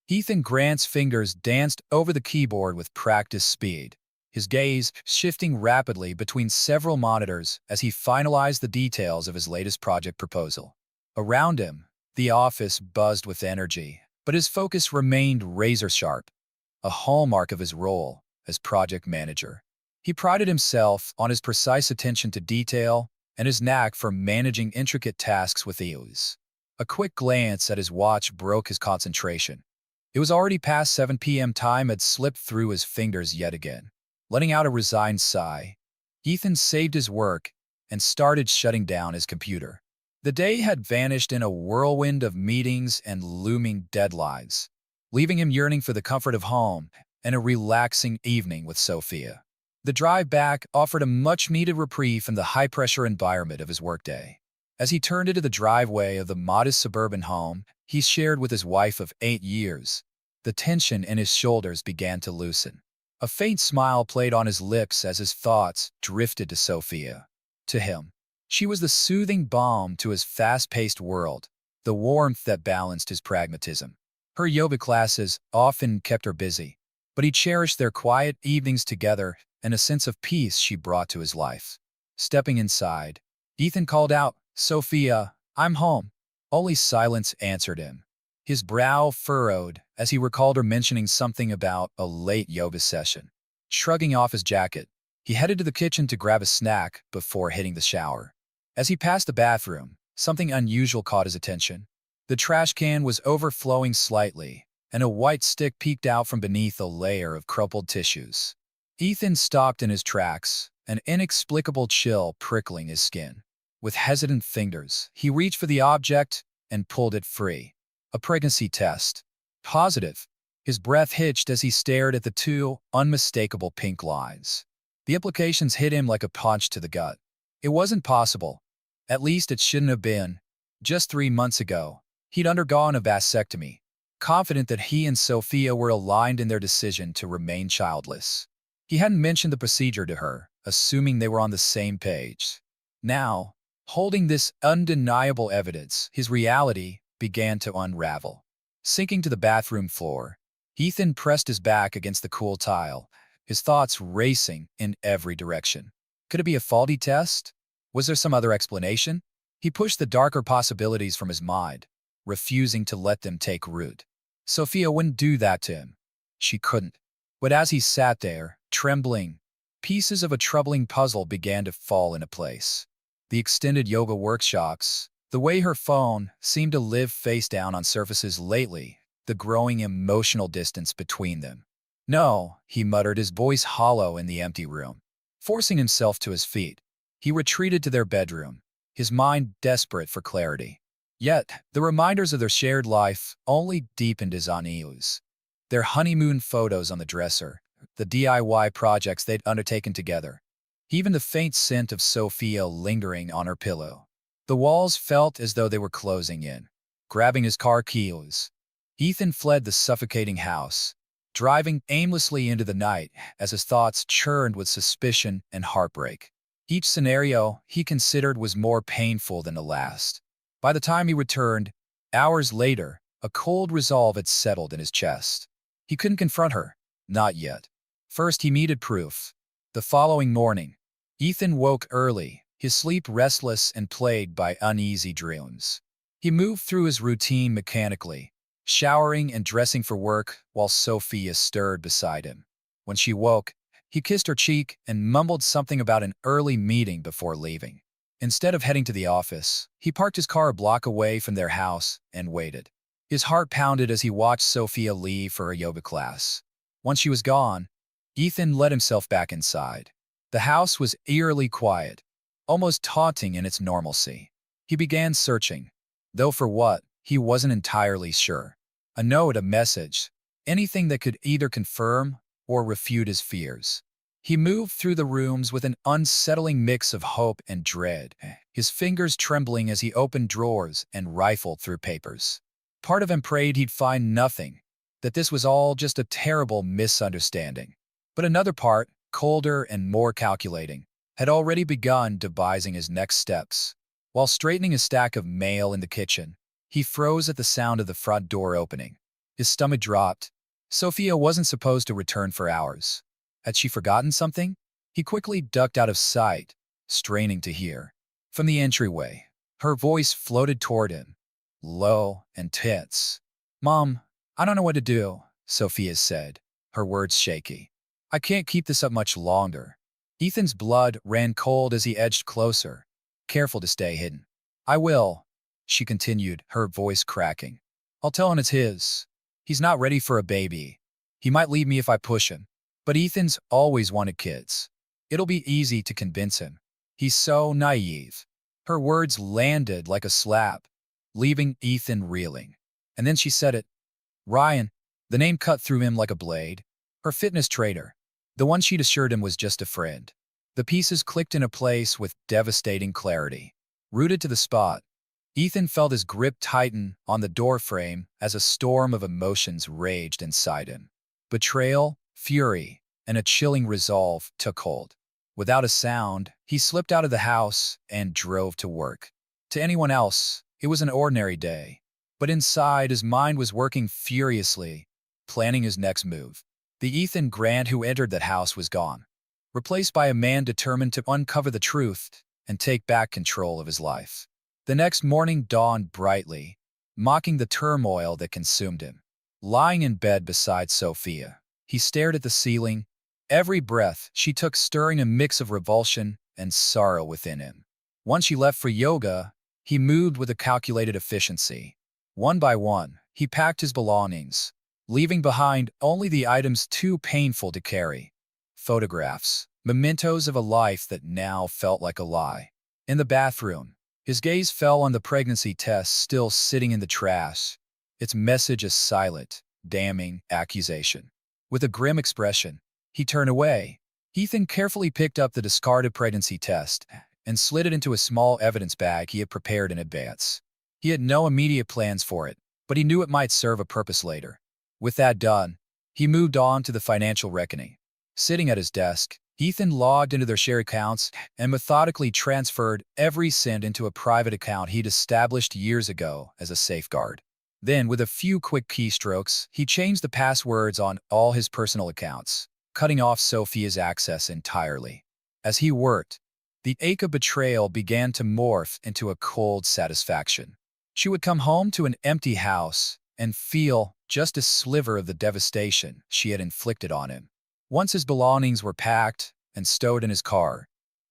Ethan Grant's fingers danced over the keyboard with practiced speed, his gaze shifting rapidly between several monitors as he finalized the details of his latest project proposal. Around him, the office buzzed with energy, but his focus remained razor-sharp, a hallmark of his role as project manager. He prided himself on his precise attention to detail and his knack for managing intricate tasks with ease. A quick glance at his watch broke his concentration. It was already past 7 p.m. Time had slipped through his fingers yet again. Letting out a resigned sigh, Ethan saved his work and started shutting down his computer. The day had vanished in a whirlwind of meetings and looming deadlines, leaving him yearning for the comfort of home and a relaxing evening with Sophia. The drive back offered a much-needed reprieve from the high-pressure environment of his workday. As he turned into the driveway of the modest suburban home he shared with his wife of 8 years, the tension in his shoulders began to loosen. A faint smile played on his lips as his thoughts drifted to Sophia. To him, she was the soothing balm to his fast-paced world, the warmth that balanced his pragmatism. Her yoga classes often kept her busy, but he cherished their quiet evenings together and a sense of peace she brought to his life. Stepping inside, Ethan called out, "Sophia, I'm home." Only silence answered him. His brow furrowed as he recalled her mentioning something about a late yoga session. Shrugging off his jacket, he headed to the kitchen to grab a snack before hitting the shower. As he passed the bathroom, something unusual caught his attention. The trash can was overflowing slightly, and a white stick peeked out from beneath a layer of crumpled tissues. Ethan stopped in his tracks, an inexplicable chill prickling his skin. With hesitant fingers, he reached for the object and pulled it free. A pregnancy test. Positive. His breath hitched as he stared at the two unmistakable pink lines. The implications hit him like a punch to the gut. It wasn't possible. At least it shouldn't have been. Just 3 months ago, he'd undergone a vasectomy, confident that he and Sophia were aligned in their decision to remain childless. He hadn't mentioned the procedure to her, assuming they were on the same page. Now, holding this undeniable evidence, his reality began to unravel. Sinking to the bathroom floor, Ethan pressed his back against the cool tile, his thoughts racing in every direction. Could it be a faulty test? Was there some other explanation? He pushed the darker possibilities from his mind, refusing to let them take root. Sophia wouldn't do that to him. She couldn't. But as he sat there, trembling, pieces of a troubling puzzle began to fall into place. The extended yoga workshops, the way her phone seemed to live face down on surfaces lately, the growing emotional distance between them. "No," he muttered, his voice hollow in the empty room. Forcing himself to his feet, he retreated to their bedroom, his mind desperate for clarity. Yet, the reminders of their shared life only deepened his unease. Their honeymoon photos on the dresser, the DIY projects they'd undertaken together, even the faint scent of Sophia lingering on her pillow. The walls felt as though they were closing in. Grabbing his car keys, Ethan fled the suffocating house, driving aimlessly into the night as his thoughts churned with suspicion and heartbreak. Each scenario he considered was more painful than the last. By the time he returned, hours later, a cold resolve had settled in his chest. He couldn't confront her, not yet. First, he needed proof. The following morning, Ethan woke early, his sleep restless and plagued by uneasy dreams. He moved through his routine mechanically, showering and dressing for work while Sophia stirred beside him. When she woke, he kissed her cheek and mumbled something about an early meeting before leaving. Instead of heading to the office, he parked his car a block away from their house and waited. His heart pounded as he watched Sophia leave for her yoga class. Once she was gone, Ethan let himself back inside. The house was eerily quiet, almost taunting in its normalcy. He began searching, though for what, he wasn't entirely sure. A note, a message, anything that could either confirm or refute his fears. He moved through the rooms with an unsettling mix of hope and dread, his fingers trembling as he opened drawers and rifled through papers. Part of him prayed he'd find nothing, that this was all just a terrible misunderstanding. But another part, colder and more calculating, had already begun devising his next steps. While straightening a stack of mail in the kitchen, he froze at the sound of the front door opening. His stomach dropped. Sophia wasn't supposed to return for hours. Had she forgotten something? He quickly ducked out of sight, straining to hear. From the entryway, her voice floated toward him, low and tense. "Mom, I don't know what to do," Sophia said, her words shaky. "I can't keep this up much longer." Ethan's blood ran cold as he edged closer, careful to stay hidden. "I will," she continued, her voice cracking. "I'll tell him it's his. He's not ready for a baby. He might leave me if I push him. But Ethan's always wanted kids. It'll be easy to convince him. He's so naive." Her words landed like a slap, leaving Ethan reeling. And then she said it. Ryan. The name cut through him like a blade. Her fitness trainer. The one she'd assured him was just a friend. The pieces clicked into place with devastating clarity. Rooted to the spot, Ethan felt his grip tighten on the doorframe as a storm of emotions raged inside him. Betrayal, fury, and a chilling resolve took hold. Without a sound, he slipped out of the house and drove to work. To anyone else, it was an ordinary day. But inside, his mind was working furiously, planning his next move. The Ethan Grant who entered that house was gone, replaced by a man determined to uncover the truth and take back control of his life. The next morning dawned brightly, mocking the turmoil that consumed him. Lying in bed beside Sophia, he stared at the ceiling, every breath she took stirring a mix of revulsion and sorrow within him. Once she left for yoga, he moved with a calculated efficiency. One by one, he packed his belongings, leaving behind only the items too painful to carry. Photographs, mementos of a life that now felt like a lie. In the bathroom, his gaze fell on the pregnancy test still sitting in the trash, its message a silent, damning accusation. With a grim expression, he turned away. Ethan carefully picked up the discarded pregnancy test and slid it into a small evidence bag he had prepared in advance. He had no immediate plans for it, but he knew it might serve a purpose later. With that done, he moved on to the financial reckoning. Sitting at his desk, Ethan logged into their share accounts and methodically transferred every cent into a private account he'd established years ago as a safeguard. Then, with a few quick keystrokes, he changed the passwords on all his personal accounts, cutting off Sophia's access entirely. As he worked, the ache of betrayal began to morph into a cold satisfaction. She would come home to an empty house and feel just a sliver of the devastation she had inflicted on him. Once his belongings were packed and stowed in his car,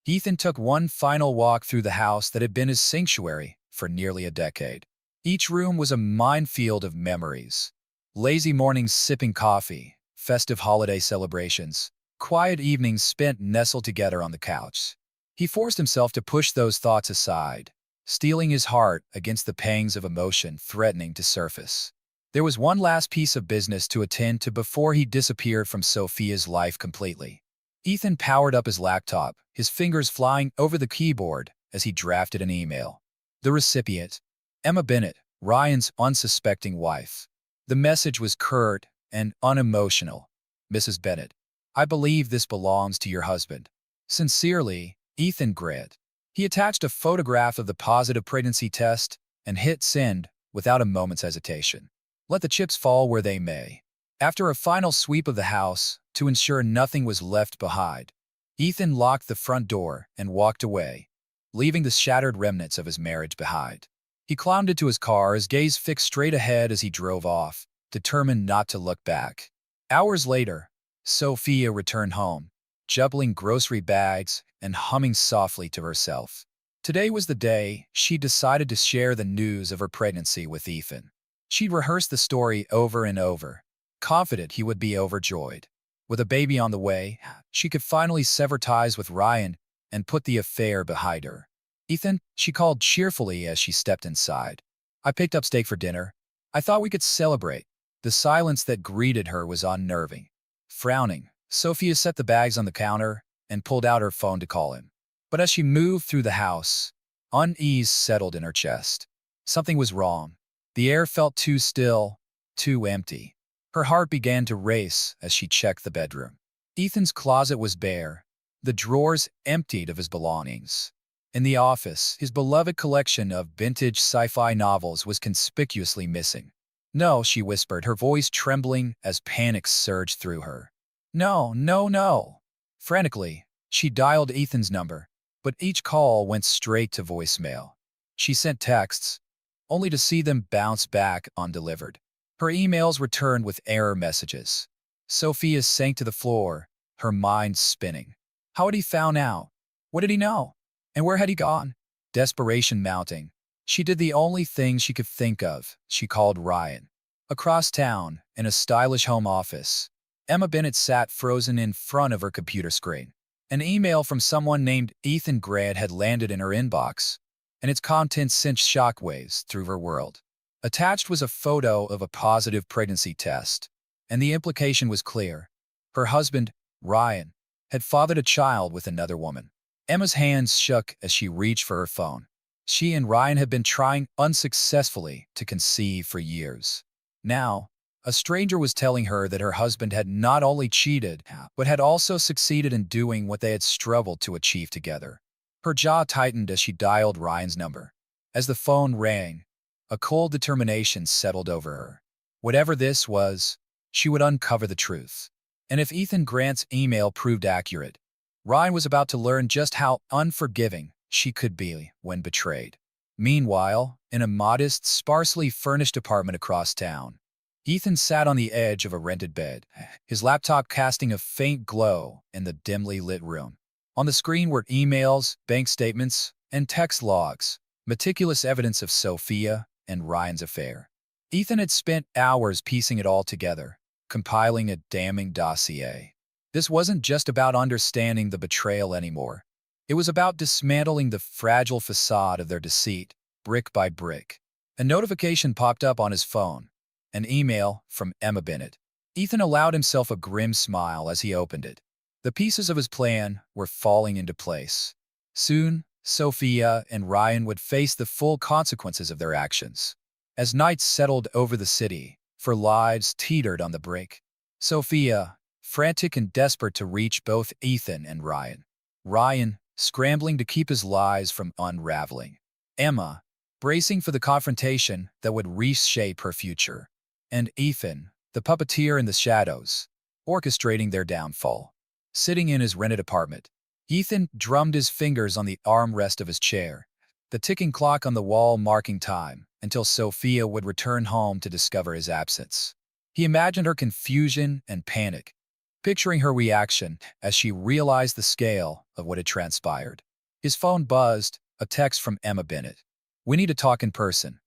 Ethan took one final walk through the house that had been his sanctuary for nearly a decade. Each room was a minefield of memories. Lazy mornings sipping coffee, festive holiday celebrations, quiet evenings spent nestled together on the couch. He forced himself to push those thoughts aside, steeling his heart against the pangs of emotion threatening to surface. There was one last piece of business to attend to before he disappeared from Sophia's life completely. Ethan powered up his laptop, his fingers flying over the keyboard as he drafted an email. The recipient, Emma Bennett, Ryan's unsuspecting wife. The message was curt and unemotional. "Mrs. Bennett, I believe this belongs to your husband. Sincerely, Ethan Grant." He attached a photograph of the positive pregnancy test and hit send without a moment's hesitation. Let the chips fall where they may. After a final sweep of the house to ensure nothing was left behind, Ethan locked the front door and walked away, leaving the shattered remnants of his marriage behind. He climbed into his car, his gaze fixed straight ahead as he drove off, determined not to look back. Hours later, Sophia returned home, juggling grocery bags and humming softly to herself. Today was the day she decided to share the news of her pregnancy with Ethan. She'd rehearsed the story over and over, confident he would be overjoyed. With a baby on the way, she could finally sever ties with Ryan and put the affair behind her. "Ethan," she called cheerfully as she stepped inside. "I picked up steak for dinner. I thought we could celebrate." The silence that greeted her was unnerving. Frowning, Sophia set the bags on the counter and pulled out her phone to call him. But as she moved through the house, unease settled in her chest. Something was wrong. The air felt too still, too empty. Her heart began to race as she checked the bedroom. Ethan's closet was bare, the drawers emptied of his belongings. In the office, his beloved collection of vintage sci-fi novels was conspicuously missing. No, she whispered, her voice trembling as panic surged through her. No, no, no. Frantically, she dialed Ethan's number, but each call went straight to voicemail. She sent texts, only to see them bounce back undelivered. Her emails returned with error messages. Sophia sank to the floor, her mind spinning. How had he found out? What did he know? And where had he gone? Desperation mounting, she did the only thing she could think of. She called Ryan. Across town, in a stylish home office, Emma Bennett sat frozen in front of her computer screen. An email from someone named Ethan Grant had landed in her inbox, and its contents sent shockwaves through her world. Attached was a photo of a positive pregnancy test, and the implication was clear. Her husband, Ryan, had fathered a child with another woman. Emma's hands shook as she reached for her phone. She and Ryan had been trying unsuccessfully to conceive for years. Now, a stranger was telling her that her husband had not only cheated, but had also succeeded in doing what they had struggled to achieve together. Her jaw tightened as she dialed Ryan's number. As the phone rang, a cold determination settled over her. Whatever this was, she would uncover the truth. And if Ethan Grant's email proved accurate, Ryan was about to learn just how unforgiving she could be when betrayed. Meanwhile, in a modest, sparsely furnished apartment across town, Ethan sat on the edge of a rented bed, his laptop casting a faint glow in the dimly lit room. On the screen were emails, bank statements, and text logs, meticulous evidence of Sophia and Ryan's affair. Ethan had spent hours piecing it all together, compiling a damning dossier. This wasn't just about understanding the betrayal anymore. It was about dismantling the fragile facade of their deceit, brick by brick. A notification popped up on his phone, an email from Emma Bennett. Ethan allowed himself a grim smile as he opened it. The pieces of his plan were falling into place. Soon, Sophia and Ryan would face the full consequences of their actions. As night settled over the city, for lives teetered on the brink, Sophia, frantic and desperate to reach both Ethan and Ryan. Ryan, scrambling to keep his lies from unraveling. Emma, bracing for the confrontation that would reshape her future. And Ethan, the puppeteer in the shadows, orchestrating their downfall. Sitting in his rented apartment, Ethan drummed his fingers on the armrest of his chair, the ticking clock on the wall marking time until Sophia would return home to discover his absence. He imagined her confusion and panic, picturing her reaction as she realized the scale of what had transpired. His phone buzzed, a text from Emma Bennett. "We need to talk in person."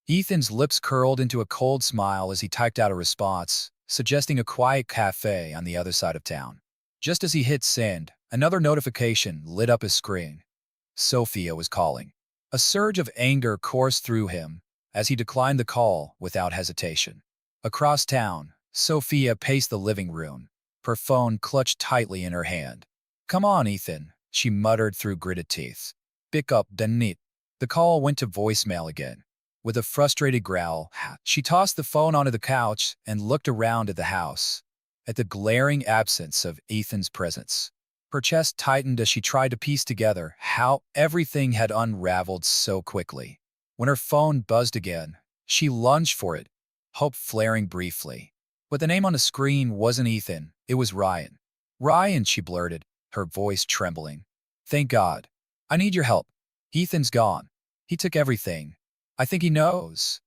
Ethan's lips curled into a cold smile as he typed out a response, suggesting a quiet cafe on the other side of town. Just as he hit send, another notification lit up his screen. Sophia was calling. A surge of anger coursed through him as he declined the call without hesitation. Across town, Sophia paced the living room, her phone clutched tightly in her hand. "Come on, Ethan," she muttered through gritted teeth. "Pick up, Danit." The call went to voicemail again. With a frustrated growl, she tossed the phone onto the couch and looked around at the house, at the glaring absence of Ethan's presence. Her chest tightened as she tried to piece together how everything had unraveled so quickly. When her phone buzzed again, she lunged for it, hope flaring briefly. But the name on the screen wasn't Ethan, it was Ryan. "Ryan," she blurted, her voice trembling. "Thank God. I need your help. Ethan's gone. He took everything. I think he knows."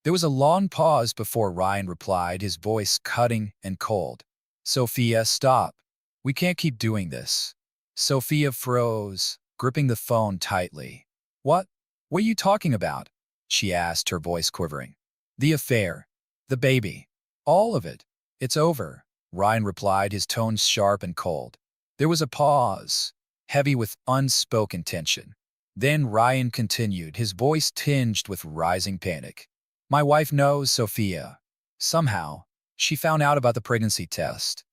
There was a long pause before Ryan replied, his voice cutting and cold. "Sophia, stop. We can't keep doing this." Sophia froze, gripping the phone tightly. What are you talking about?" she asked, her voice quivering. "The affair. The baby. All of it. It's over," Ryan replied, his tone sharp and cold. There was a pause, heavy with unspoken tension. Then Ryan continued, his voice tinged with rising panic. "My wife knows Sophia. Somehow, she found out about the pregnancy test."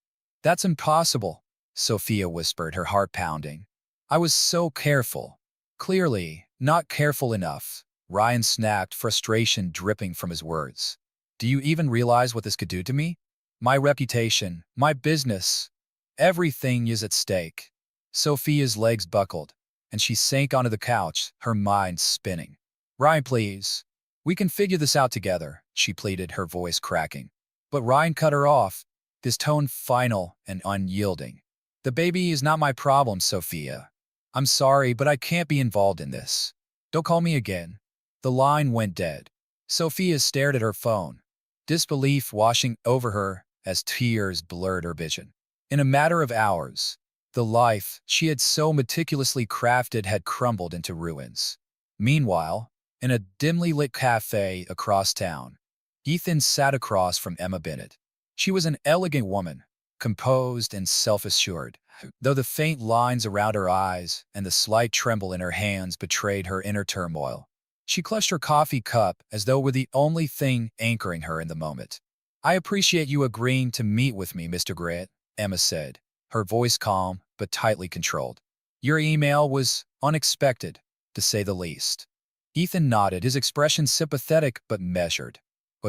"That's impossible," Sophia whispered, her heart pounding. "I was so careful." "Clearly, not careful enough," Ryan snapped, frustration dripping from his words. "Do you even realize what this could do to me? My reputation, my business, everything is at stake." Sophia's legs buckled, and she sank onto the couch, her mind spinning. "Ryan, please. We can figure this out together," she pleaded, her voice cracking. But Ryan cut her off, his tone final and unyielding. The baby is not my problem, Sophia. I'm sorry, but I can't be involved in this. Don't call me again. The line went dead. Sophia stared at her phone, disbelief washing over her as tears blurred her vision. In a matter of hours, the life she had so meticulously crafted had crumbled into ruins. Meanwhile, in a dimly lit cafe across town, Ethan sat across from Emma Bennett. She was an elegant woman, composed and self-assured, though the faint lines around her eyes and the slight tremble in her hands betrayed her inner turmoil. She clutched her coffee cup as though it were the only thing anchoring her in the moment. "I appreciate you agreeing to meet with me, Mr. Grant," Emma said, her voice calm but tightly controlled. "Your email was unexpected, to say the least." Ethan nodded, his expression sympathetic but measured.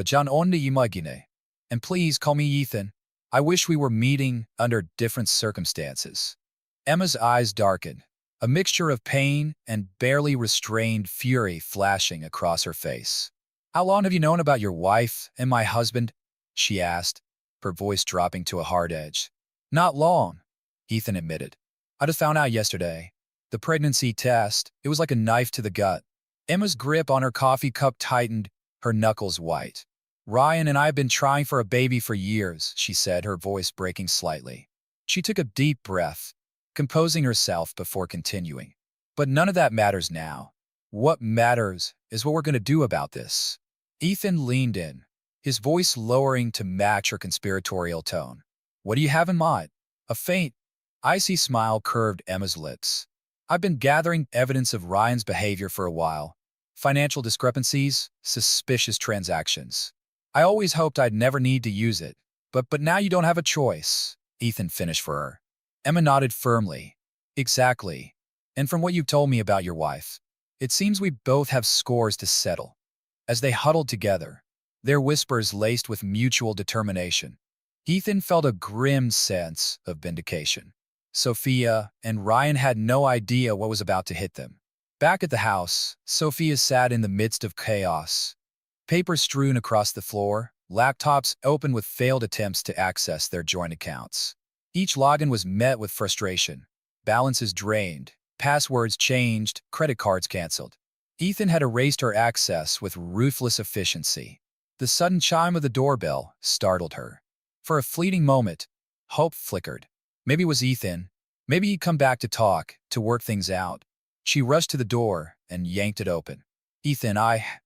"John only imagine. And please call me Ethan. I wish we were meeting under different circumstances." Emma's eyes darkened, a mixture of pain and barely restrained fury flashing across her face. "How long have you known about your wife and my husband?" she asked, her voice dropping to a hard edge. "Not long," Ethan admitted. "I just found out yesterday. The pregnancy test, it was like a knife to the gut." Emma's grip on her coffee cup tightened, her knuckles white. "Ryan and I have been trying for a baby for years," she said, her voice breaking slightly. She took a deep breath, composing herself before continuing. "But none of that matters now. What matters is what we're going to do about this." Ethan leaned in, his voice lowering to match her conspiratorial tone. "What do you have in mind?" A faint, icy smile curved Emma's lips. "I've been gathering evidence of Ryan's behavior for a while. Financial discrepancies, suspicious transactions. I always hoped I'd never need to use it. But now you don't have a choice," Ethan finished for her. Emma nodded firmly. "Exactly. And from what you've told me about your wife, it seems we both have scores to settle." As they huddled together, their whispers laced with mutual determination, Ethan felt a grim sense of vindication. Sophia and Ryan had no idea what was about to hit them. Back at the house, Sophia sat in the midst of chaos. Papers strewn across the floor, laptops open with failed attempts to access their joint accounts. Each login was met with frustration. Balances drained, passwords changed, credit cards canceled. Ethan had erased her access with ruthless efficiency. The sudden chime of the doorbell startled her. For a fleeting moment, hope flickered. Maybe it was Ethan. Maybe he'd come back to talk, to work things out. She rushed to the door and yanked it open. "Ethan,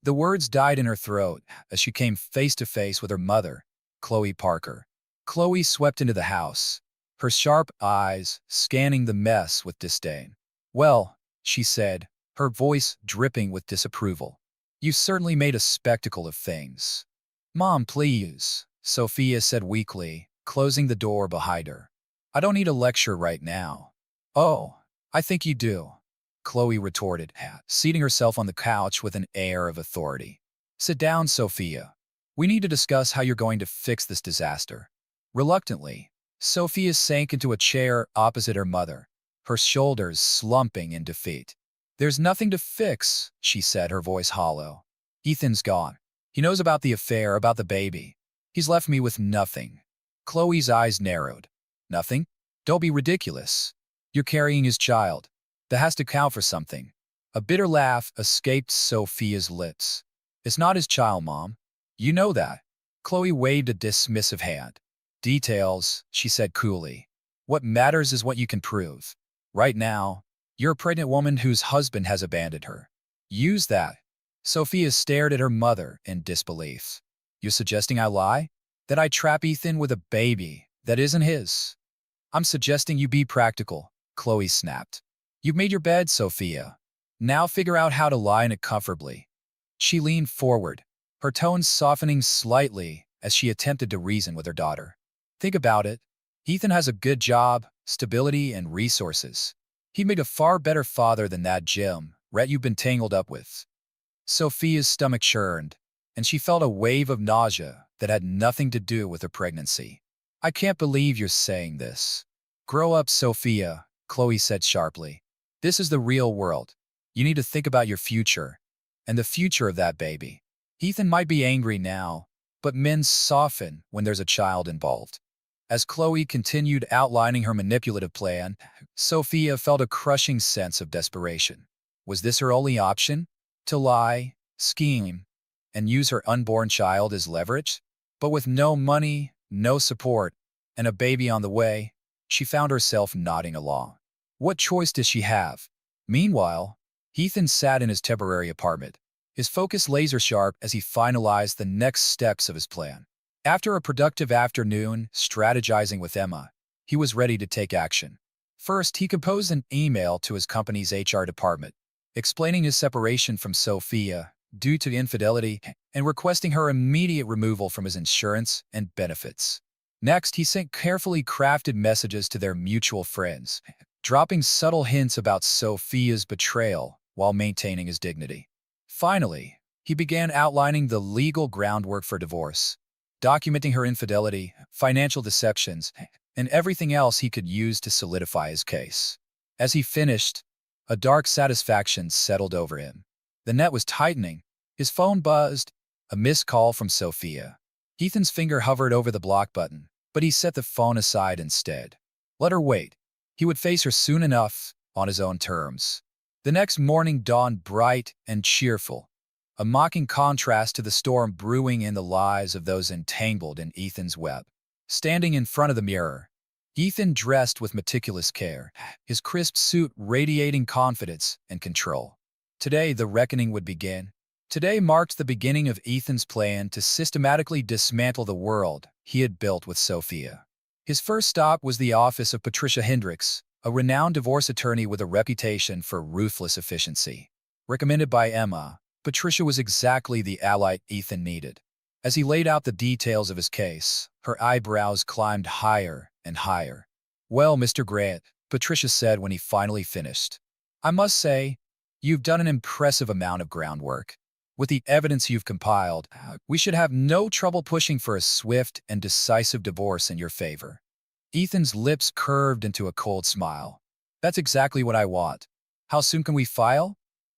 The words died in her throat as she came face to face with her mother, Chloe Parker. Chloe swept into the house, her sharp eyes scanning the mess with disdain. "Well," she said, her voice dripping with disapproval, "you certainly made a spectacle of things." "Mom, please," Sophia said weakly, closing the door behind her. "I don't need a lecture right now." "Oh, I think you do," Chloe retorted, seating herself on the couch with an air of authority. "Sit down, Sophia. We need to discuss how you're going to fix this disaster." Reluctantly, Sophia sank into a chair opposite her mother, her shoulders slumping in defeat. "There's nothing to fix," she said, her voice hollow. "Ethan's gone. He knows about the affair, about the baby. He's left me with nothing." Chloe's eyes narrowed. "Nothing? Don't be ridiculous. You're carrying his child. That has to count for something." A bitter laugh escaped Sophia's lips. "It's not his child, Mom. You know that." Chloe waved a dismissive hand. "Details," she said coolly. "What matters is what you can prove. Right now, you're a pregnant woman whose husband has abandoned her. Use that." Sophia stared at her mother in disbelief. "You're suggesting I lie? That I trap Ethan with a baby that isn't his?" "I'm suggesting you be practical," Chloe snapped. "You've made your bed, Sophia. Now figure out how to lie in it comfortably." She leaned forward, her tone softening slightly as she attempted to reason with her daughter. "Think about it. Ethan has a good job, stability, and resources. He'd make a far better father than that Jim rat you've been tangled up with." Sophia's stomach churned, and she felt a wave of nausea that had nothing to do with her pregnancy. "I can't believe you're saying this." "Grow up, Sophia," Chloe said sharply. "This is the real world. You need to think about your future, and the future of that baby." Ethan might be angry now, but men soften when there's a child involved. As Chloe continued outlining her manipulative plan, Sophia felt a crushing sense of desperation. Was this her only option? To lie, scheme, and use her unborn child as leverage? But with no money, no support, and a baby on the way, she found herself nodding along. What choice does she have? Meanwhile, Ethan sat in his temporary apartment, his focus laser-sharp as he finalized the next steps of his plan. After a productive afternoon strategizing with Emma, he was ready to take action. First, he composed an email to his company's HR department, explaining his separation from Sophia due to infidelity and requesting her immediate removal from his insurance and benefits. Next, he sent carefully crafted messages to their mutual friends, dropping subtle hints about Sophia's betrayal while maintaining his dignity. Finally, he began outlining the legal groundwork for divorce, documenting her infidelity, financial deceptions, and everything else he could use to solidify his case. As he finished, a dark satisfaction settled over him. The net was tightening. His phone buzzed, a missed call from Sophia. Ethan's finger hovered over the block button, but he set the phone aside instead. Let her wait. He would face her soon enough, on his own terms. The next morning dawned bright and cheerful, a mocking contrast to the storm brewing in the lives of those entangled in Ethan's web. Standing in front of the mirror, Ethan dressed with meticulous care, his crisp suit radiating confidence and control. Today, the reckoning would begin. Today marked the beginning of Ethan's plan to systematically dismantle the world he had built with Sophia. His first stop was the office of Patricia Hendricks, a renowned divorce attorney with a reputation for ruthless efficiency. Recommended by Emma, Patricia was exactly the ally Ethan needed. As he laid out the details of his case, her eyebrows climbed higher and higher. "Well, Mr. Grant," Patricia said when he finally finished, "I must say, you've done an impressive amount of groundwork. With the evidence you've compiled, we should have no trouble pushing for a swift and decisive divorce in your favor." Ethan's lips curved into a cold smile. "That's exactly what I want. How soon can we file?"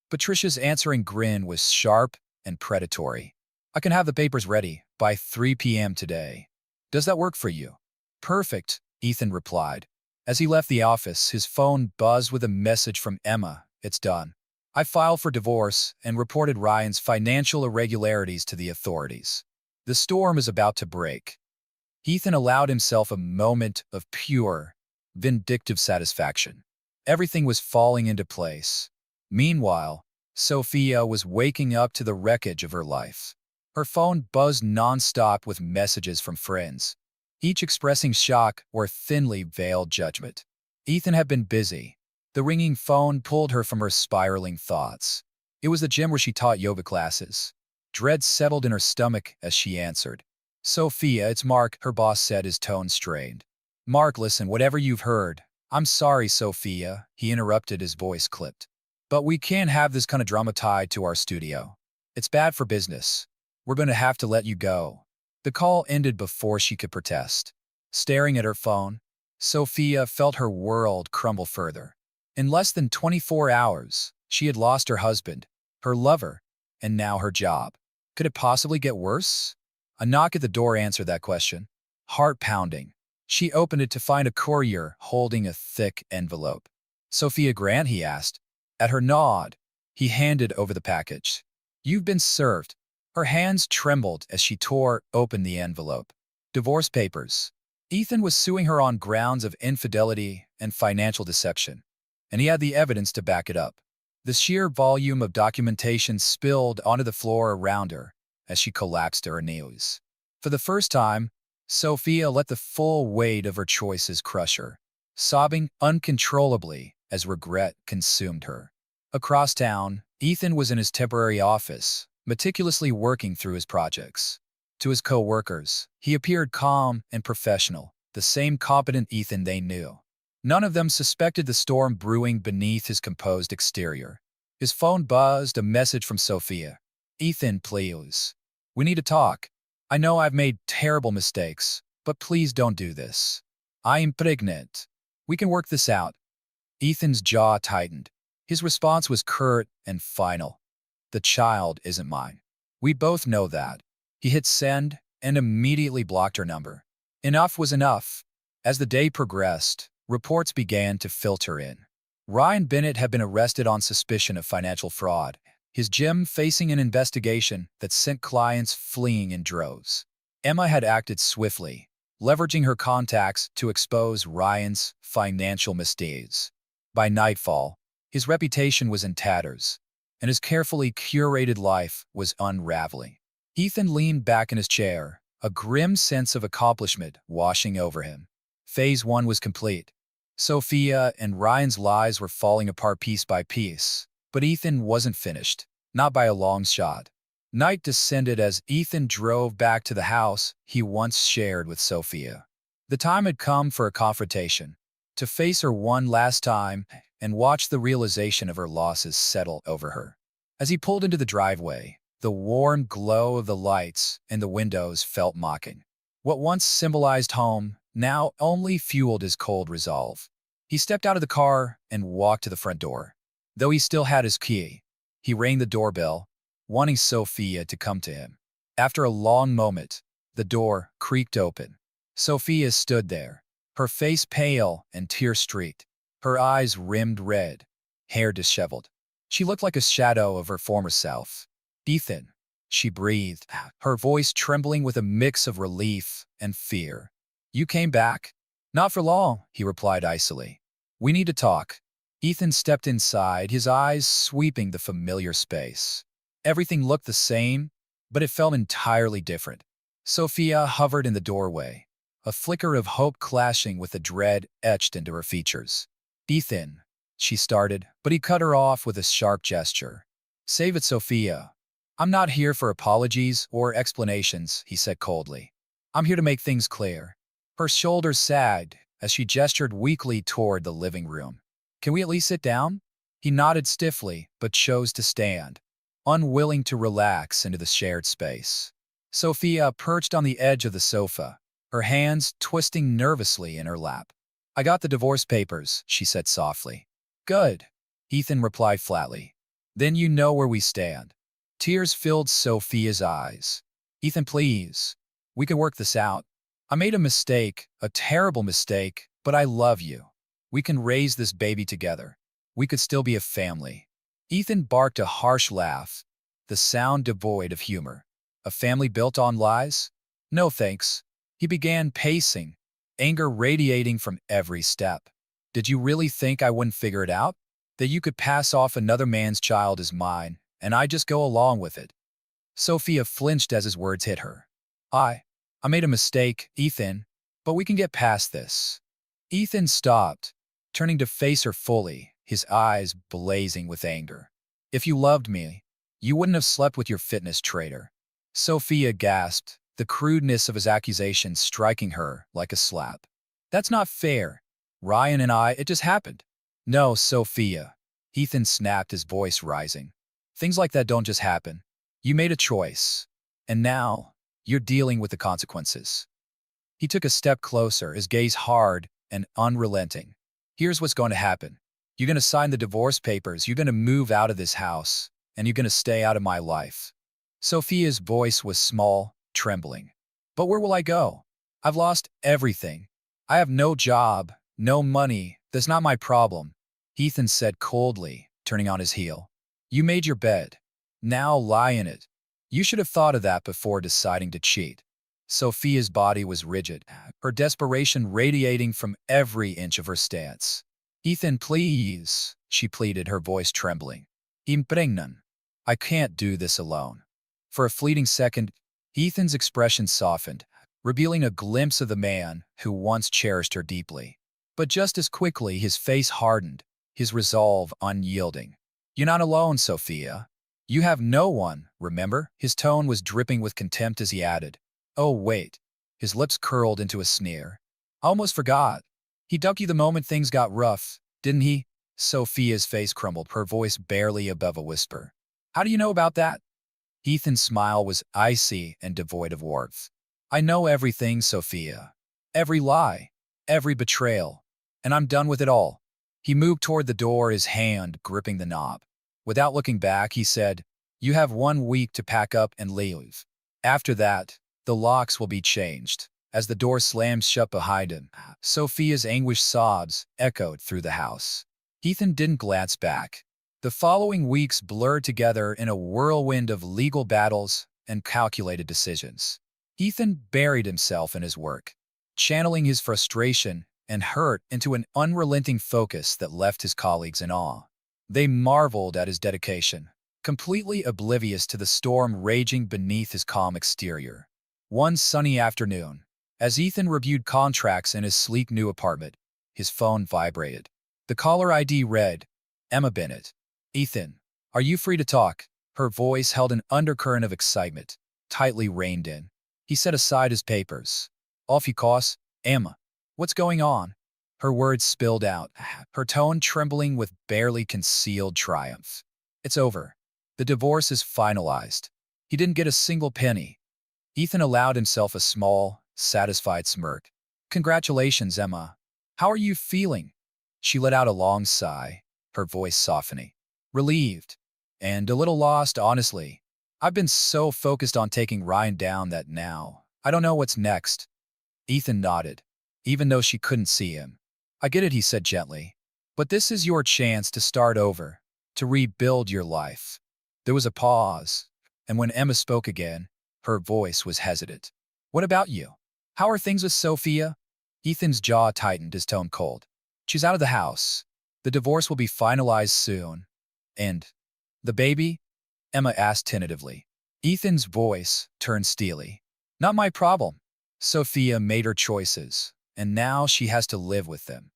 Patricia's answering grin was sharp and predatory. "I can have the papers ready by 3 p.m. today. Does that work for you?" "Perfect," Ethan replied. As he left the office, his phone buzzed with a message from Emma. "It's done. I filed for divorce and reported Ryan's financial irregularities to the authorities. The storm is about to break." Ethan allowed himself a moment of pure, vindictive satisfaction. Everything was falling into place. Meanwhile, Sophia was waking up to the wreckage of her life. Her phone buzzed nonstop with messages from friends, each expressing shock or thinly veiled judgment. Ethan had been busy. The ringing phone pulled her from her spiraling thoughts. It was the gym where she taught yoga classes. Dread settled in her stomach as she answered. "Sophia, it's Mark," her boss said, his tone strained. "Mark, listen, whatever you've heard." "I'm sorry, Sophia," he interrupted, his voice clipped. "But we can't have this kind of drama tied to our studio. It's bad for business. We're going to have to let you go." The call ended before she could protest. Staring at her phone, Sophia felt her world crumble further. In less than 24 hours, she had lost her husband, her lover, and now her job. Could it possibly get worse? A knock at the door answered that question. Heart pounding, she opened it to find a courier holding a thick envelope. "Sophia Grant?" he asked. At her nod, he handed over the package. "You've been served." Her hands trembled as she tore open the envelope. Divorce papers. Ethan was suing her on grounds of infidelity and financial deception, and he had the evidence to back it up. The sheer volume of documentation spilled onto the floor around her as she collapsed to her knees. For the first time, Sophia let the full weight of her choices crush her, sobbing uncontrollably as regret consumed her. Across town, Ethan was in his temporary office, meticulously working through his projects. To his co-workers, he appeared calm and professional, the same competent Ethan they knew. None of them suspected the storm brewing beneath his composed exterior. His phone buzzed, a message from Sophia. "Ethan, please. We need to talk. I know I've made terrible mistakes, but please don't do this. I am pregnant. We can work this out." Ethan's jaw tightened. His response was curt and final. "The child isn't mine. We both know that. He hit send and immediately blocked her number. Enough was enough. As the day progressed, reports began to filter in. Ryan Bennett had been arrested on suspicion of financial fraud, his gym facing an investigation that sent clients fleeing in droves. Emma had acted swiftly, leveraging her contacts to expose Ryan's financial misdeeds. By nightfall, his reputation was in tatters, and his carefully curated life was unraveling. Ethan leaned back in his chair, a grim sense of accomplishment washing over him. Phase 1 was complete. Sophia and Ryan's lies were falling apart piece by piece, but Ethan wasn't finished, not by a long shot. Night descended as Ethan drove back to the house he once shared with Sophia. The time had come for a confrontation, to face her one last time and watch the realization of her losses settle over her. As he pulled into the driveway, the warm glow of the lights in the windows felt mocking. What once symbolized home now only fueled his cold resolve. He stepped out of the car and walked to the front door. Though he still had his key, he rang the doorbell, wanting Sophia to come to him. After a long moment, the door creaked open. Sophia stood there, her face pale and tear-streaked, her eyes rimmed red, hair disheveled. She looked like a shadow of her former self. "Ethan," she breathed, her voice trembling with a mix of relief and fear. "You came back?" "Not for long," he replied icily. "We need to talk." Ethan stepped inside, his eyes sweeping the familiar space. Everything looked the same, but it felt entirely different. Sophia hovered in the doorway, a flicker of hope clashing with the dread etched into her features. "Ethan," she started, but he cut her off with a sharp gesture. "Save it, Sophia. I'm not here for apologies or explanations," he said coldly. "I'm here to make things clear." Her shoulders sagged as she gestured weakly toward the living room. "Can we at least sit down?" He nodded stiffly, but chose to stand, unwilling to relax into the shared space. Sophia perched on the edge of the sofa, her hands twisting nervously in her lap. "I got the divorce papers," she said softly. "Good," Ethan replied flatly. "Then you know where we stand." Tears filled Sophia's eyes. "Ethan, please. We can work this out. I made a mistake, a terrible mistake, but I love you. We can raise this baby together. We could still be a family." Ethan barked a harsh laugh, the sound devoid of humor. "A family built on lies? No thanks." He began pacing, anger radiating from every step. "Did you really think I wouldn't figure it out? That you could pass off another man's child as mine, and I just go along with it?" Sophia flinched as his words hit her. I made a mistake, Ethan, but we can get past this." Ethan stopped, turning to face her fully, his eyes blazing with anger. "If you loved me, you wouldn't have slept with your fitness trader." Sophia gasped, the crudeness of his accusation striking her like a slap. "That's not fair. Ryan and it just happened." "No, Sophia," Ethan snapped, his voice rising. "Things like that don't just happen. You made a choice, and now you're dealing with the consequences." He took a step closer, his gaze hard and unrelenting. "Here's what's going to happen. You're going to sign the divorce papers, you're going to move out of this house, and you're going to stay out of my life." Sophia's voice was small, trembling. "But where will I go? I've lost everything. I have no job, no money. That's not my problem," Ethan said coldly, turning on his heel. "You made your bed. Now lie in it. You should have thought of that before deciding to cheat." Sophia's body was rigid, her desperation radiating from every inch of her stance. "Ethan, please," she pleaded, her voice trembling. "Impregnan. I can't do this alone." For a fleeting second, Ethan's expression softened, revealing a glimpse of the man who once cherished her deeply. But just as quickly, his face hardened, his resolve unyielding. "You're not alone, Sophia. You have no one, remember?" His tone was dripping with contempt as he added, "Oh, wait." His lips curled into a sneer. "I almost forgot. He ducked you the moment things got rough, didn't he?" Sophia's face crumbled, her voice barely above a whisper. "How do you know about that?" Ethan's smile was icy and devoid of warmth. "I know everything, Sophia. Every lie, every betrayal, and I'm done with it all." He moved toward the door, his hand gripping the knob. Without looking back, he said, You have 1 week to pack up and leave. After that, the locks will be changed. As the door slams shut behind him, Sophia's anguished sobs echoed through the house. Ethan didn't glance back. The following weeks blurred together in a whirlwind of legal battles and calculated decisions. Ethan buried himself in his work, channeling his frustration and hurt into an unrelenting focus that left his colleagues in awe. They marveled at his dedication, completely oblivious to the storm raging beneath his calm exterior. One sunny afternoon, as Ethan reviewed contracts in his sleek new apartment, his phone vibrated. The caller ID read, Emma Bennett. Ethan, are you free to talk? Her voice held an undercurrent of excitement, tightly reined in. He set aside his papers. Off you cos, Emma. What's going on? Her words spilled out, her tone trembling with barely concealed triumph. It's over. The divorce is finalized. He didn't get a single penny. Ethan allowed himself a small, satisfied smirk. Congratulations, Emma. How are you feeling? She let out a long sigh, her voice softening. Relieved. And a little lost, honestly. I've been so focused on taking Ryan down that now I don't know what's next. Ethan nodded, even though she couldn't see him. I get it, he said gently. But this is your chance to start over, to rebuild your life. There was a pause, and when Emma spoke again, her voice was hesitant. What about you? How are things with Sophia? Ethan's jaw tightened, his tone cold. She's out of the house. The divorce will be finalized soon. And the baby? Emma asked tentatively. Ethan's voice turned steely. Not my problem. Sophia made her choices, and now she has to live with them.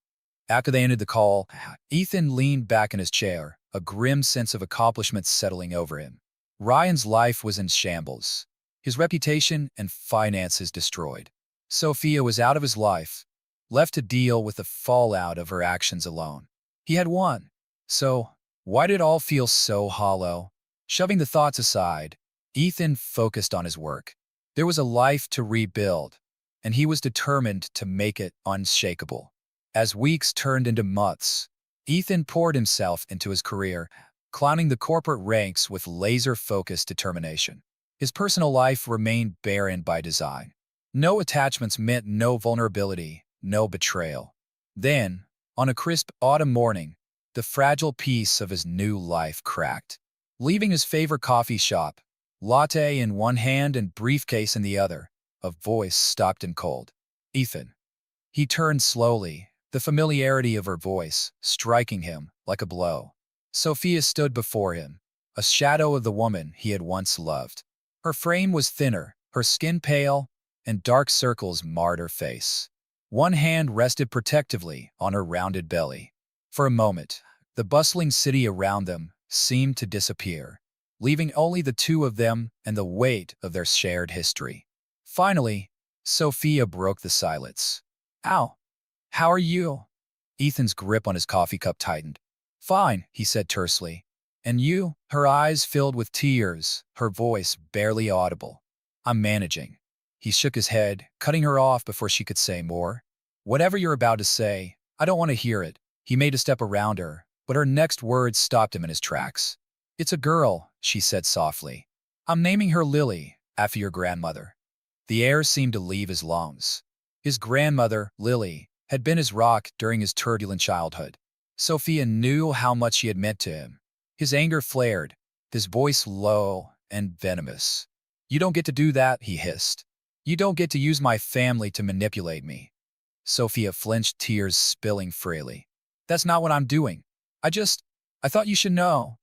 After they ended the call, Ethan leaned back in his chair, a grim sense of accomplishment settling over him. Ryan's life was in shambles, his reputation and finances destroyed. Sophia was out of his life, left to deal with the fallout of her actions alone. He had won. So, why did it all feel so hollow? Shoving the thoughts aside, Ethan focused on his work. There was a life to rebuild, and he was determined to make it unshakable. As weeks turned into months, Ethan poured himself into his career, climbing the corporate ranks with laser-focused determination. His personal life remained barren by design. No attachments meant no vulnerability, no betrayal. Then, on a crisp autumn morning, the fragile piece of his new life cracked. Leaving his favorite coffee shop, latte in one hand and briefcase in the other, a voice stopped him cold. Ethan. He turned slowly, the familiarity of her voice striking him like a blow. Sophia stood before him, a shadow of the woman he had once loved. Her frame was thinner, her skin pale, and dark circles marred her face. One hand rested protectively on her rounded belly. For a moment, the bustling city around them seemed to disappear, leaving only the two of them and the weight of their shared history. Finally, Sophia broke the silence. Ow. How are you? Ethan's grip on his coffee cup tightened. Fine, he said tersely. And you? Her eyes filled with tears, her voice barely audible. I'm managing. He shook his head, cutting her off before she could say more. Whatever you're about to say, I don't want to hear it. He made a step around her, but her next words stopped him in his tracks. It's a girl, she said softly. I'm naming her Lily, after your grandmother. The air seemed to leave his lungs. His grandmother, Lily, had been his rock during his turbulent childhood. Sophia knew how much she had meant to him. His anger flared, his voice low and venomous. You don't get to do that, he hissed. You don't get to use my family to manipulate me. Sophia flinched, tears spilling freely. That's not what I'm doing. I thought you should know.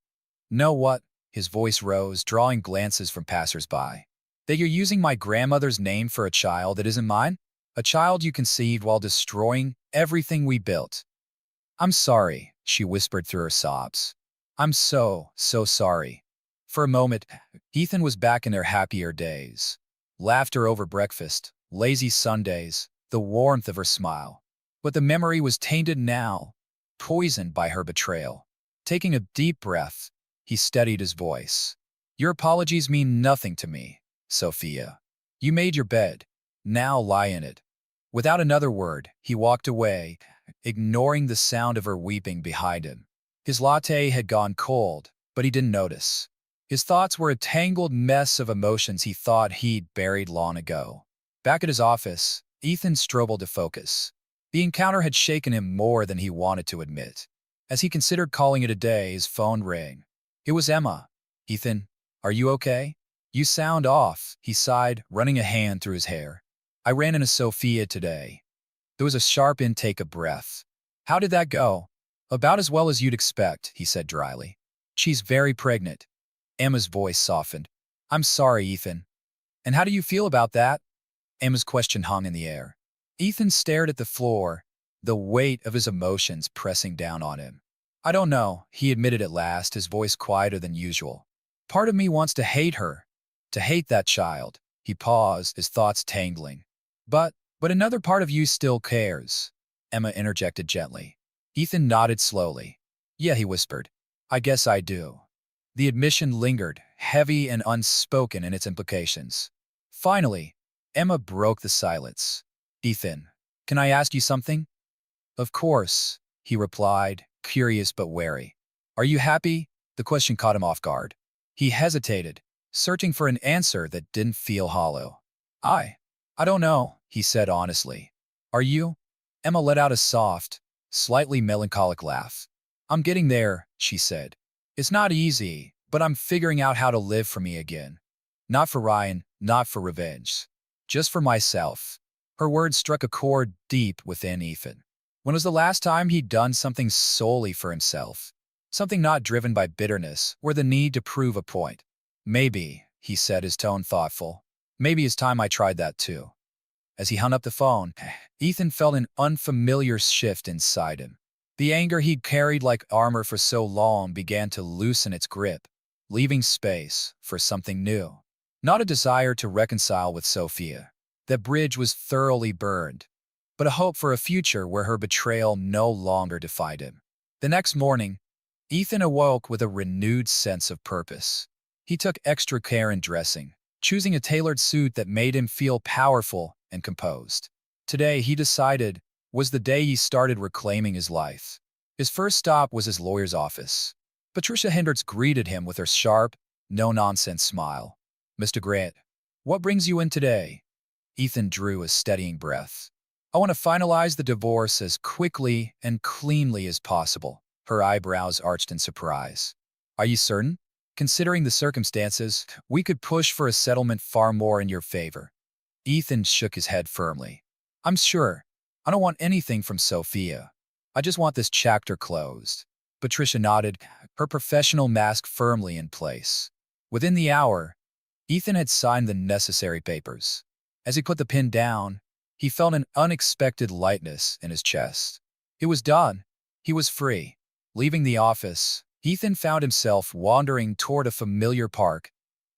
Know what? His voice rose, drawing glances from passers-by. That you're using my grandmother's name for a child that isn't mine? A child you conceived while destroying everything we built. I'm sorry, she whispered through her sobs. I'm so sorry. For a moment, Ethan was back in their happier days. Laughter over breakfast, lazy Sundays, the warmth of her smile. But the memory was tainted now, poisoned by her betrayal. Taking a deep breath, he steadied his voice. Your apologies mean nothing to me, Sophia. You made your bed. Now lie in it. Without another word, he walked away, ignoring the sound of her weeping behind him. His latte had gone cold, but he didn't notice. His thoughts were a tangled mess of emotions he thought he'd buried long ago. Back at his office, Ethan struggled to focus. The encounter had shaken him more than he wanted to admit. As he considered calling it a day, his phone rang. It was Emma. "Ethan, are you okay? You sound off," he sighed, running a hand through his hair. "I ran into Sophia today." There was a sharp intake of breath. "How did that go?" "About as well as you'd expect," he said dryly. "She's very pregnant." Emma's voice softened. "I'm sorry, Ethan." "And how do you feel about that?" Emma's question hung in the air. Ethan stared at the floor, the weight of his emotions pressing down on him. "I don't know," he admitted at last, his voice quieter than usual. "Part of me wants to hate her, to hate that child." He paused, his thoughts tangling. But another part of you still cares," Emma interjected gently. Ethan nodded slowly. "Yeah," he whispered. "I guess I do." The admission lingered, heavy and unspoken in its implications. Finally, Emma broke the silence. "Ethan, can I ask you something?" "Of course," he replied, curious but wary. "Are you happy?" The question caught him off guard. He hesitated, searching for an answer that didn't feel hollow. I don't know," he said honestly. "Are you?" Emma let out a soft, slightly melancholic laugh. "I'm getting there," she said. "It's not easy, but I'm figuring out how to live for me again. Not for Ryan, not for revenge. Just for myself." Her words struck a chord deep within Ethan. When was the last time he'd done something solely for himself? Something not driven by bitterness or the need to prove a point. "Maybe," he said, his tone thoughtful. "Maybe it's time I tried that too." As he hung up the phone, Ethan felt an unfamiliar shift inside him. The anger he'd carried like armor for so long began to loosen its grip, leaving space for something new. Not a desire to reconcile with Sophia. That bridge was thoroughly burned, but a hope for a future where her betrayal no longer defied him. The next morning, Ethan awoke with a renewed sense of purpose. He took extra care in dressing, choosing a tailored suit that made him feel powerful and composed. Today, he decided, was the day he started reclaiming his life. His first stop was his lawyer's office. Patricia Hendricks greeted him with her sharp, no-nonsense smile. "Mr. Grant, what brings you in today?" Ethan drew a steadying breath. "I want to finalize the divorce as quickly and cleanly as possible." Her eyebrows arched in surprise. "Are you certain? Considering the circumstances, we could push for a settlement far more in your favor." Ethan shook his head firmly. "I'm sure. I don't want anything from Sophia. I just want this chapter closed." Patricia nodded, her professional mask firmly in place. Within the hour, Ethan had signed the necessary papers. As he put the pen down, he felt an unexpected lightness in his chest. It was done. He was free. Leaving the office, Ethan found himself wandering toward a familiar park,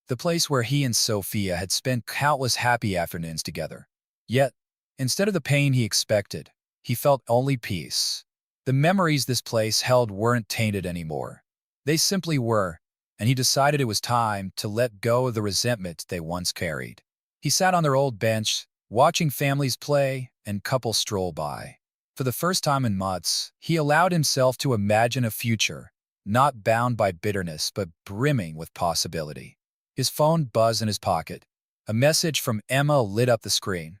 the place where he and Sophia had spent countless happy afternoons together. Yet, instead of the pain he expected, he felt only peace. The memories this place held weren't tainted anymore. They simply were, and he decided it was time to let go of the resentment they once carried. He sat on their old bench, watching families play and couples stroll by. For the first time in months, he allowed himself to imagine a future, not bound by bitterness but brimming with possibility. His phone buzzed in his pocket. A message from Emma lit up the screen.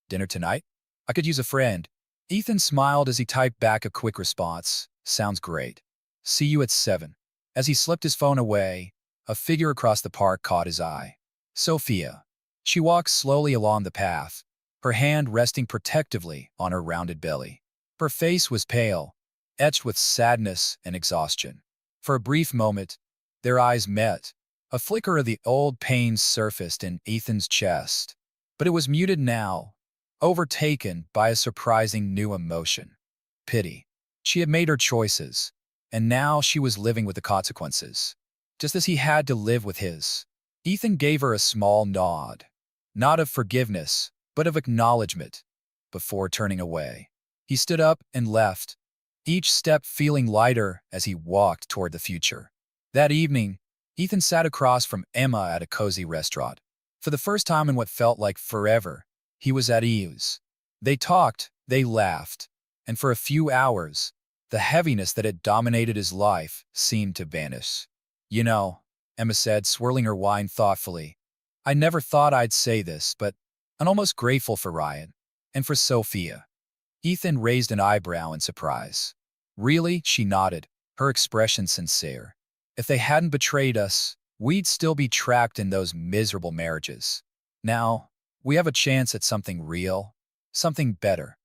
"Dinner tonight? I could use a friend." Ethan smiled as he typed back a quick response. "Sounds great. See you at 7. As he slipped his phone away, a figure across the park caught his eye. Sophia. She walked slowly along the path, her hand resting protectively on her rounded belly. Her face was pale, etched with sadness and exhaustion. For a brief moment, their eyes met. A flicker of the old pain surfaced in Ethan's chest, but it was muted now, overtaken by a surprising new emotion. Pity. She had made her choices, and now she was living with the consequences, just as he had to live with his. Ethan gave her a small nod, not of forgiveness, but of acknowledgement, before turning away. He stood up and left, each step feeling lighter as he walked toward the future. That evening, Ethan sat across from Emma at a cozy restaurant. For the first time in what felt like forever, he was at ease. They talked, they laughed, and for a few hours, the heaviness that had dominated his life seemed to vanish. "You know," Emma said, swirling her wine thoughtfully. I never thought I'd say this, but I'm almost grateful for Ryan. And for Sophia. Ethan raised an eyebrow in surprise. Really? She nodded, her expression sincere. If they hadn't betrayed us, we'd still be trapped in those miserable marriages. Now, we have a chance at something real, something better.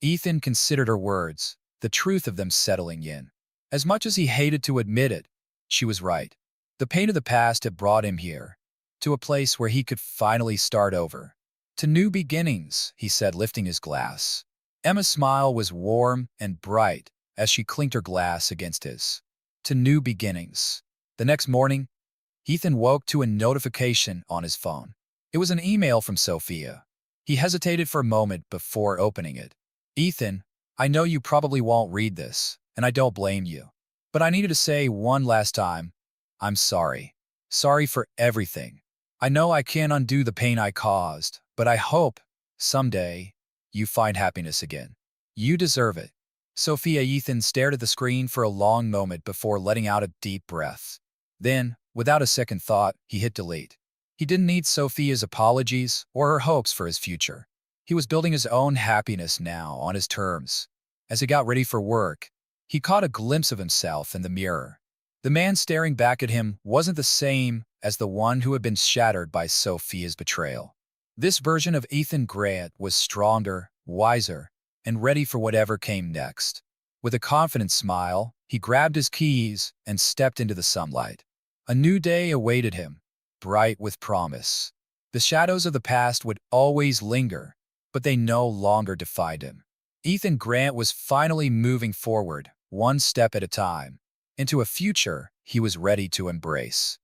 Ethan considered her words, the truth of them settling in. As much as he hated to admit it, she was right. The pain of the past had brought him here, to a place where he could finally start over. To new beginnings, he said, lifting his glass. Emma's smile was warm and bright as she clinked her glass against his. To new beginnings. The next morning, Ethan woke to a notification on his phone. It was an email from Sophia. He hesitated for a moment before opening it. Ethan, I know you probably won't read this, and I don't blame you. But I needed to say one last time, I'm sorry. Sorry for everything. I know I can't undo the pain I caused, but I hope, someday, you find happiness again. You deserve it. Sophia. Ethan stared at the screen for a long moment before letting out a deep breath. Then, without a second thought, he hit delete. He didn't need Sophia's apologies or her hopes for his future. He was building his own happiness now on his terms. As he got ready for work, he caught a glimpse of himself in the mirror. The man staring back at him wasn't the same as the one who had been shattered by Sophia's betrayal. This version of Ethan Grant was stronger, wiser, and ready for whatever came next. With a confident smile, he grabbed his keys and stepped into the sunlight. A new day awaited him, bright with promise. The shadows of the past would always linger, but they no longer defied him. Ethan Grant was finally moving forward, one step at a time, into a future he was ready to embrace.